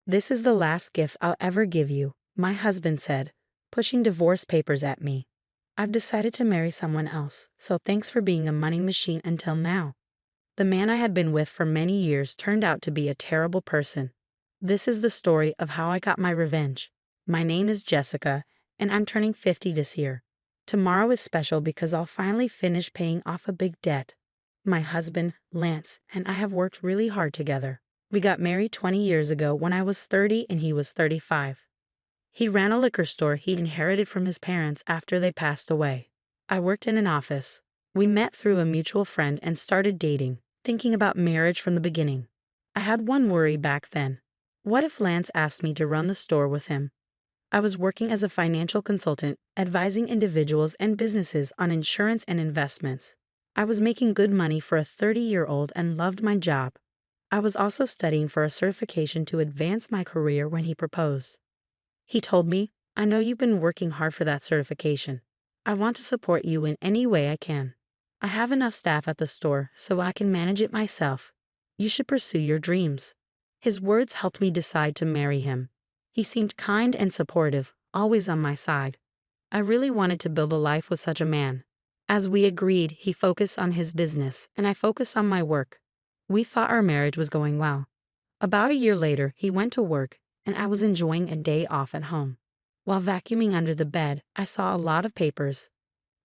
"This is the last gift I'll ever give you," my husband said, pushing divorce papers at me. "I've decided to marry someone else, so thanks for being a money machine until now." The man I had been with for many years turned out to be a terrible person. This is the story of how I got my revenge. My name is Jessica, and I'm turning 50 this year. Tomorrow is special because I'll finally finish paying off a big debt. My husband, Lance, and I have worked really hard together. We got married 20 years ago when I was 30 and he was 35. He ran a liquor store he inherited from his parents after they passed away. I worked in an office. We met through a mutual friend and started dating, thinking about marriage from the beginning. I had one worry back then. What if Lance asked me to run the store with him? I was working as a financial consultant, advising individuals and businesses on insurance and investments. I was making good money for a 30-year-old and loved my job. I was also studying for a certification to advance my career when he proposed. He told me, "I know you've been working hard for that certification. I want to support you in any way I can. I have enough staff at the store so I can manage it myself. You should pursue your dreams." His words helped me decide to marry him. He seemed kind and supportive, always on my side. I really wanted to build a life with such a man. As we agreed, he focused on his business and I focused on my work. We thought our marriage was going well. About a year later, he went to work and I was enjoying a day off at home. While vacuuming under the bed, I saw a lot of papers.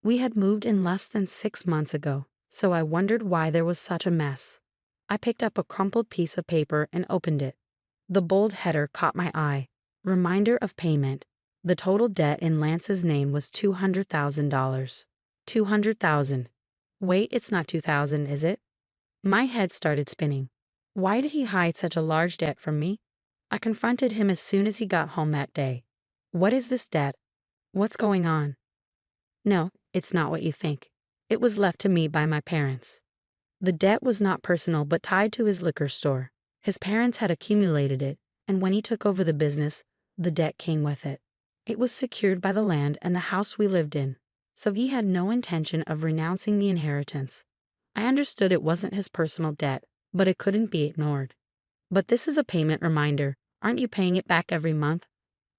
We had moved in less than 6 months ago, so I wondered why there was such a mess. I picked up a crumpled piece of paper and opened it. The bold header caught my eye. Reminder of payment. The total debt in Lance's name was $200,000. 200,000. Wait, it's not 2,000, is it? My head started spinning. Why did he hide such a large debt from me? I confronted him as soon as he got home that day. "What is this debt? What's going on?" "No, it's not what you think. It was left to me by my parents." The debt was not personal but tied to his liquor store. His parents had accumulated it, and when he took over the business, the debt came with it. It was secured by the land and the house we lived in, so he had no intention of renouncing the inheritance. I understood it wasn't his personal debt, but it couldn't be ignored. "But this is a payment reminder. Aren't you paying it back every month?"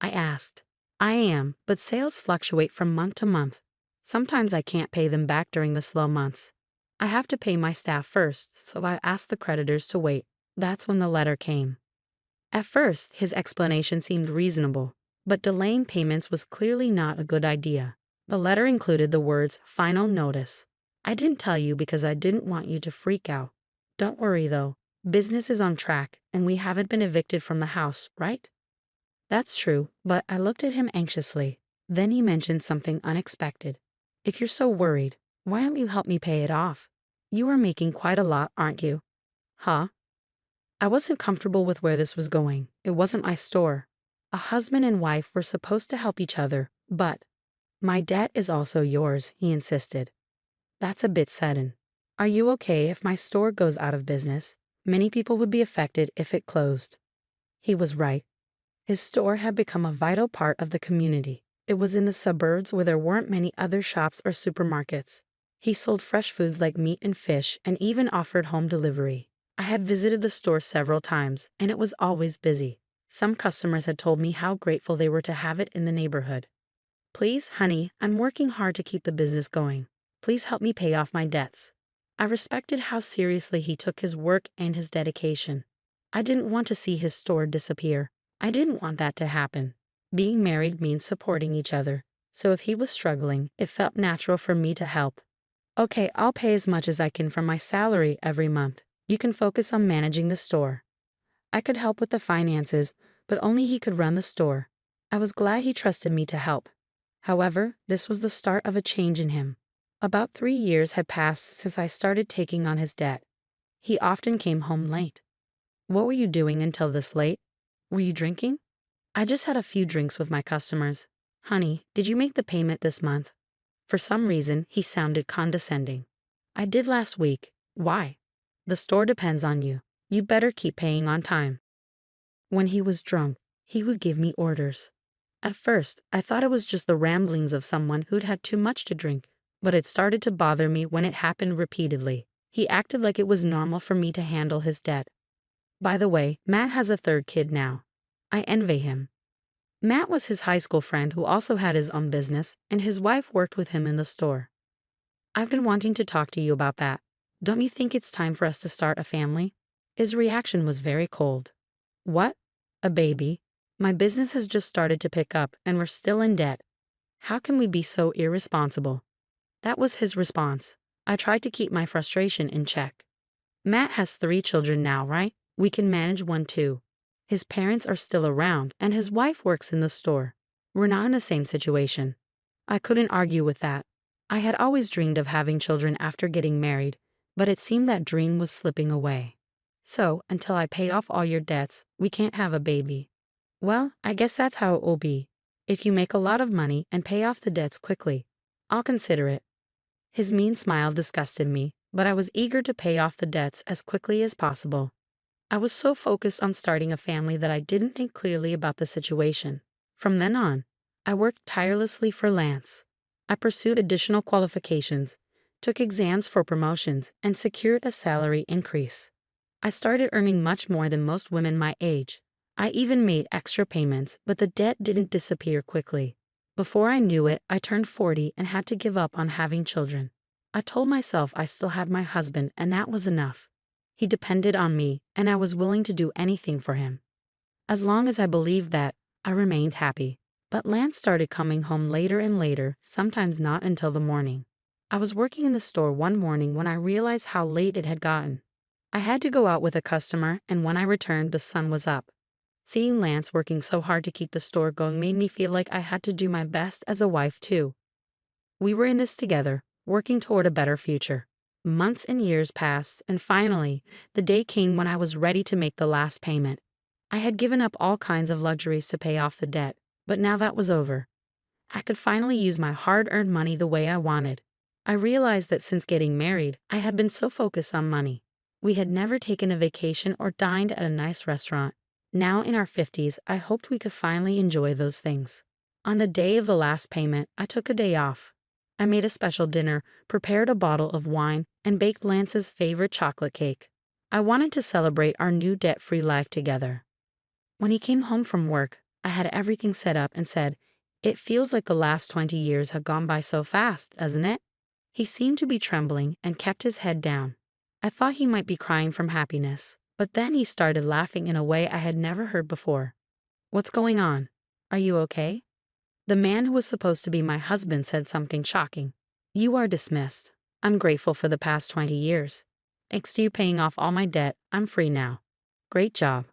I asked. "I am, but sales fluctuate from month to month. Sometimes I can't pay them back during the slow months. I have to pay my staff first, so I asked the creditors to wait." That's when the letter came. At first, his explanation seemed reasonable, but delaying payments was clearly not a good idea. The letter included the words, "Final notice." "I didn't tell you because I didn't want you to freak out. Don't worry though, business is on track and we haven't been evicted from the house, right?" That's true, but I looked at him anxiously. Then he mentioned something unexpected. "If you're so worried, why don't you help me pay it off? You are making quite a lot, aren't you?" Huh? I wasn't comfortable with where this was going. It wasn't my store. A husband and wife were supposed to help each other, but my debt is also yours, he insisted. That's a bit sudden. Are you okay if my store goes out of business? Many people would be affected if it closed. He was right. His store had become a vital part of the community. It was in the suburbs where there weren't many other shops or supermarkets. He sold fresh foods like meat and fish and even offered home delivery. I had visited the store several times, and it was always busy. Some customers had told me how grateful they were to have it in the neighborhood. "Please, honey, I'm working hard to keep the business going. Please help me pay off my debts." I respected how seriously he took his work and his dedication. I didn't want to see his store disappear. I didn't want that to happen. Being married means supporting each other, so if he was struggling, it felt natural for me to help. "Okay, I'll pay as much as I can from my salary every month. You can focus on managing the store." I could help with the finances, but only he could run the store. I was glad he trusted me to help. However, this was the start of a change in him. About 3 years had passed since I started taking on his debt. He often came home late. "What were you doing until this late? Were you drinking?" "I just had a few drinks with my customers." "Honey, did you make the payment this month?" For some reason, he sounded condescending. "I did last week." "Why?" "The store depends on you. You better keep paying on time." When he was drunk, he would give me orders. At first, I thought it was just the ramblings of someone who'd had too much to drink, but it started to bother me when it happened repeatedly. He acted like it was normal for me to handle his debt. By the way, Matt has a third kid now. I envy him. Matt was his high school friend who also had his own business, and his wife worked with him in the store. I've been wanting to talk to you about that. Don't you think it's time for us to start a family? His reaction was very cold. What? A baby? My business has just started to pick up, and we're still in debt. How can we be so irresponsible? That was his response. I tried to keep my frustration in check. Matt has 3 children now, right? We can manage one too. His parents are still around, and his wife works in the store. We're not in the same situation. I couldn't argue with that. I had always dreamed of having children after getting married, but it seemed that dream was slipping away. So, until I pay off all your debts, we can't have a baby. Well, I guess that's how it will be. If you make a lot of money and pay off the debts quickly, I'll consider it. His mean smile disgusted me, but I was eager to pay off the debts as quickly as possible. I was so focused on starting a family that I didn't think clearly about the situation. From then on, I worked tirelessly for Lance. I pursued additional qualifications, took exams for promotions, and secured a salary increase. I started earning much more than most women my age. I even made extra payments, but the debt didn't disappear quickly. Before I knew it, I turned 40 and had to give up on having children. I told myself I still had my husband, and that was enough. He depended on me, and I was willing to do anything for him. As long as I believed that, I remained happy. But Lance started coming home later and later, sometimes not until the morning. I was working in the store one morning when I realized how late it had gotten. I had to go out with a customer, and when I returned, the sun was up. Seeing Lance working so hard to keep the store going made me feel like I had to do my best as a wife too. We were in this together, working toward a better future. Months and years passed, and finally, the day came when I was ready to make the last payment. I had given up all kinds of luxuries to pay off the debt, but now that was over. I could finally use my hard-earned money the way I wanted. I realized that since getting married, I had been so focused on money. We had never taken a vacation or dined at a nice restaurant. Now in our 50s, I hoped we could finally enjoy those things. On the day of the last payment, I took a day off. I made a special dinner, prepared a bottle of wine, and baked Lance's favorite chocolate cake. I wanted to celebrate our new debt-free life together. When he came home from work, I had everything set up and said, "It feels like the last 20 years have gone by so fast, doesn't it?" He seemed to be trembling and kept his head down. I thought he might be crying from happiness, but then he started laughing in a way I had never heard before. "What's going on? Are you okay?" The man who was supposed to be my husband said something shocking. "You are dismissed. I'm grateful for the past 20 years. Thanks to you paying off all my debt, I'm free now. Great job.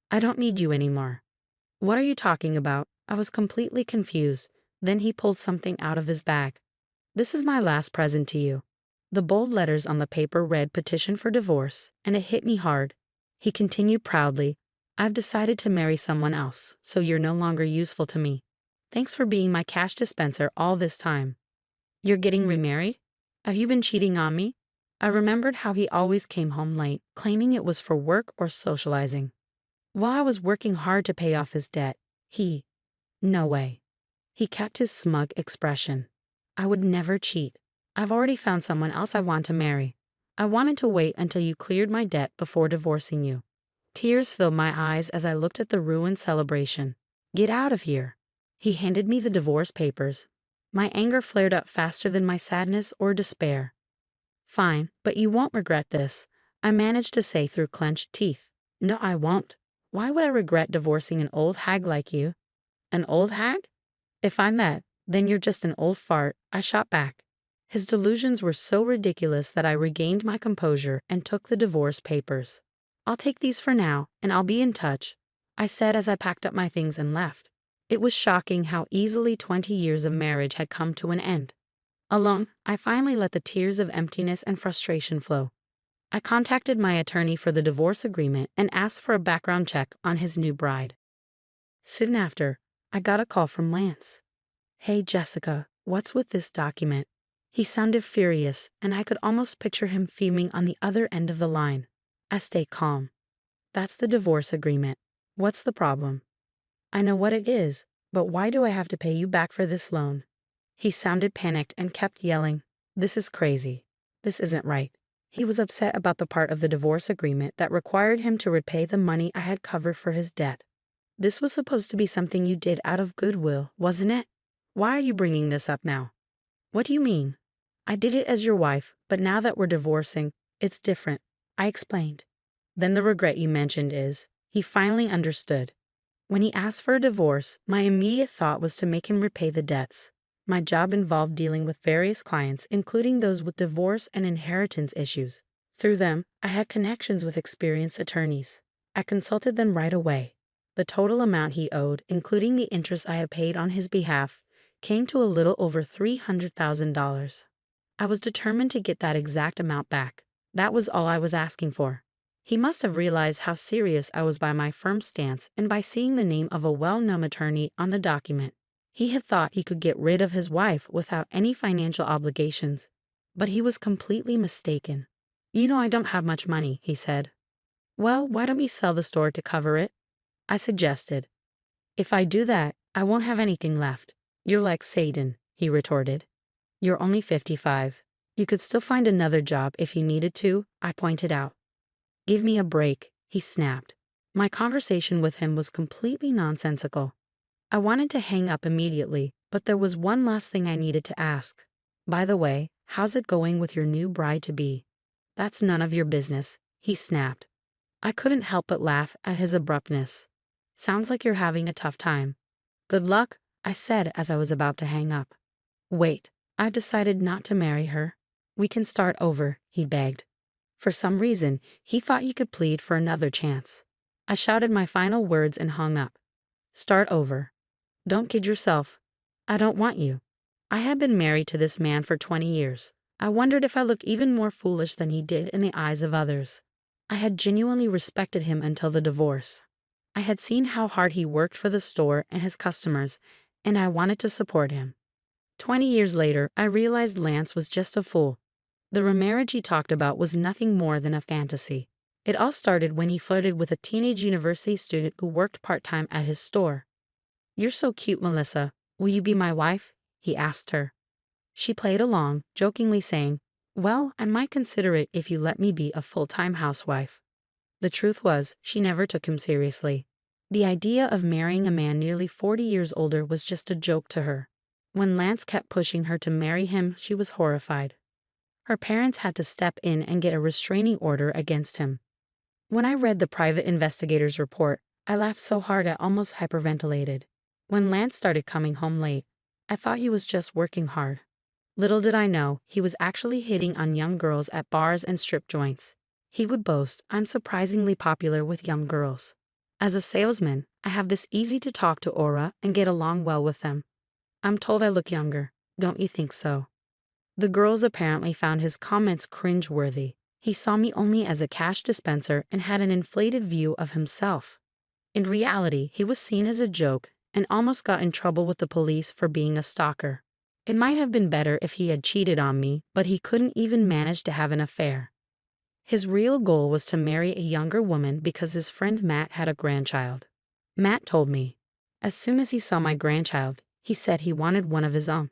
I don't need you anymore." "What are you talking about?" I was completely confused. Then he pulled something out of his bag. "This is my last present to you." The bold letters on the paper read "Petition for Divorce," and it hit me hard. He continued proudly, "I've decided to marry someone else, so you're no longer useful to me. Thanks for being my cash dispenser all this time." "You're getting remarried? Have you been cheating on me?" I remembered how he always came home late, claiming it was for work or socializing. While I was working hard to pay off his debt, no way. He kept his smug expression. "I would never cheat. I've already found someone else I want to marry. I wanted to wait until you cleared my debt before divorcing you." Tears filled my eyes as I looked at the ruined celebration. "Get out of here." He handed me the divorce papers. My anger flared up faster than my sadness or despair. "Fine, but you won't regret this," I managed to say through clenched teeth. "No, I won't. Why would I regret divorcing an old hag like you?" "An old hag? If I'm that, then you're just an old fart," I shot back. His delusions were so ridiculous that I regained my composure and took the divorce papers. "I'll take these for now, and I'll be in touch," I said as I packed up my things and left. It was shocking how easily 20 years of marriage had come to an end. Alone, I finally let the tears of emptiness and frustration flow. I contacted my attorney for the divorce agreement and asked for a background check on his new bride. Soon after, I got a call from Lance. "Hey Jessica, what's with this document?" He sounded furious, and I could almost picture him fuming on the other end of the line. I stayed calm. "That's the divorce agreement. What's the problem?" "I know what it is, but why do I have to pay you back for this loan?" He sounded panicked and kept yelling, "This is crazy. This isn't right." He was upset about the part of the divorce agreement that required him to repay the money I had covered for his debt. This was supposed to be something you did out of goodwill, wasn't it? Why are you bringing this up now? What do you mean? I did it as your wife, but now that we're divorcing, it's different, I explained. Then the regret you mentioned is, he finally understood. When he asked for a divorce, my immediate thought was to make him repay the debts. My job involved dealing with various clients, including those with divorce and inheritance issues. Through them, I had connections with experienced attorneys. I consulted them right away. The total amount he owed, including the interest I had paid on his behalf, came to a little over $300,000. I was determined to get that exact amount back. That was all I was asking for. He must have realized how serious I was by my firm stance and by seeing the name of a well-known attorney on the document. He had thought he could get rid of his wife without any financial obligations. But he was completely mistaken. You know I don't have much money, he said. Well, why don't you sell the store to cover it? I suggested. If I do that, I won't have anything left. You're like Satan, he retorted. You're only 55. You could still find another job if you needed to, I pointed out. Give me a break, he snapped. My conversation with him was completely nonsensical. I wanted to hang up immediately, but there was one last thing I needed to ask. By the way, how's it going with your new bride-to-be? That's none of your business, he snapped. I couldn't help but laugh at his abruptness. Sounds like you're having a tough time. Good luck, I said as I was about to hang up. Wait, I've decided not to marry her. We can start over, he begged. For some reason, he thought he could plead for another chance. I shouted my final words and hung up. Start over. Don't kid yourself. I don't want you. I had been married to this man for 20 years. I wondered if I looked even more foolish than he did in the eyes of others. I had genuinely respected him until the divorce. I had seen how hard he worked for the store and his customers, and I wanted to support him. 20 years later, I realized Lance was just a fool. The remarriage he talked about was nothing more than a fantasy. It all started when he flirted with a teenage university student who worked part-time at his store. You're so cute, Melissa. Will you be my wife? He asked her. She played along, jokingly saying, well, I might consider it if you let me be a full-time housewife. The truth was, she never took him seriously. The idea of marrying a man nearly 40 years older was just a joke to her. When Lance kept pushing her to marry him, she was horrified. Her parents had to step in and get a restraining order against him. When I read the private investigator's report, I laughed so hard I almost hyperventilated. When Lance started coming home late, I thought he was just working hard. Little did I know, he was actually hitting on young girls at bars and strip joints. He would boast, I'm surprisingly popular with young girls. As a salesman, I have this easy-to-talk-to aura and get along well with them. I'm told I look younger. Don't you think so? The girls apparently found his comments cringe-worthy. He saw me only as a cash dispenser and had an inflated view of himself. In reality, he was seen as a joke and almost got in trouble with the police for being a stalker. It might have been better if he had cheated on me, but he couldn't even manage to have an affair. His real goal was to marry a younger woman because his friend Matt had a grandchild. Matt told me. As soon as he saw my grandchild, he said he wanted one of his own.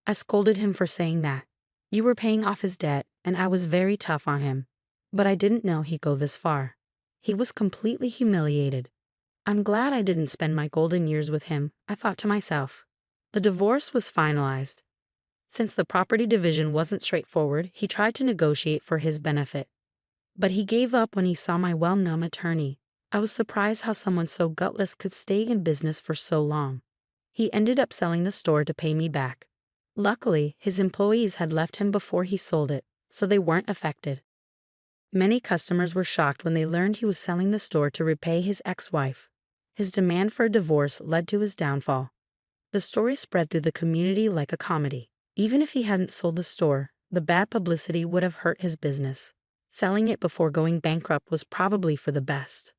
I scolded him for saying that. You were paying off his debt, and I was very tough on him. But I didn't know he'd go this far. He was completely humiliated. I'm glad I didn't spend my golden years with him, I thought to myself. The divorce was finalized. Since the property division wasn't straightforward, he tried to negotiate for his benefit. But he gave up when he saw my well-known attorney. I was surprised how someone so gutless could stay in business for so long. He ended up selling the store to pay me back. Luckily, his employees had left him before he sold it, so they weren't affected. Many customers were shocked when they learned he was selling the store to repay his ex-wife. His demand for a divorce led to his downfall. The story spread through the community like a comedy. Even if he hadn't sold the store, the bad publicity would have hurt his business. Selling it before going bankrupt was probably for the best.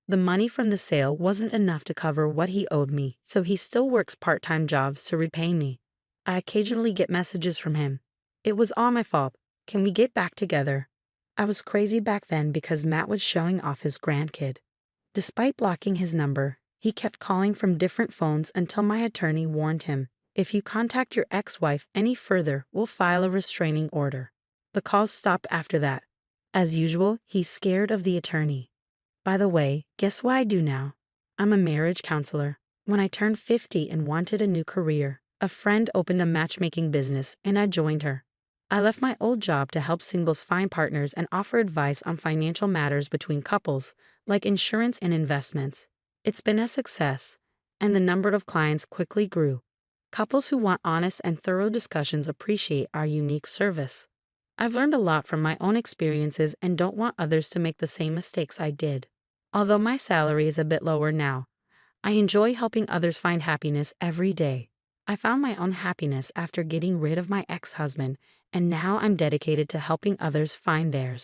The money from the sale wasn't enough to cover what he owed me, so he still works part-time jobs to repay me. I occasionally get messages from him. It was all my fault. Can we get back together? I was crazy back then because Matt was showing off his grandkid. Despite blocking his number, he kept calling from different phones until my attorney warned him, if you contact your ex-wife any further, we'll file a restraining order. The calls stopped after that. As usual, he's scared of the attorney. By the way, guess what I do now? I'm a marriage counselor. When I turned 50 and wanted a new career, a friend opened a matchmaking business and I joined her. I left my old job to help singles find partners and offer advice on financial matters between couples, like insurance and investments. It's been a success, and the number of clients quickly grew. Couples who want honest and thorough discussions appreciate our unique service. I've learned a lot from my own experiences and don't want others to make the same mistakes I did. Although my salary is a bit lower now, I enjoy helping others find happiness every day. I found my own happiness after getting rid of my ex-husband, and now I'm dedicated to helping others find theirs.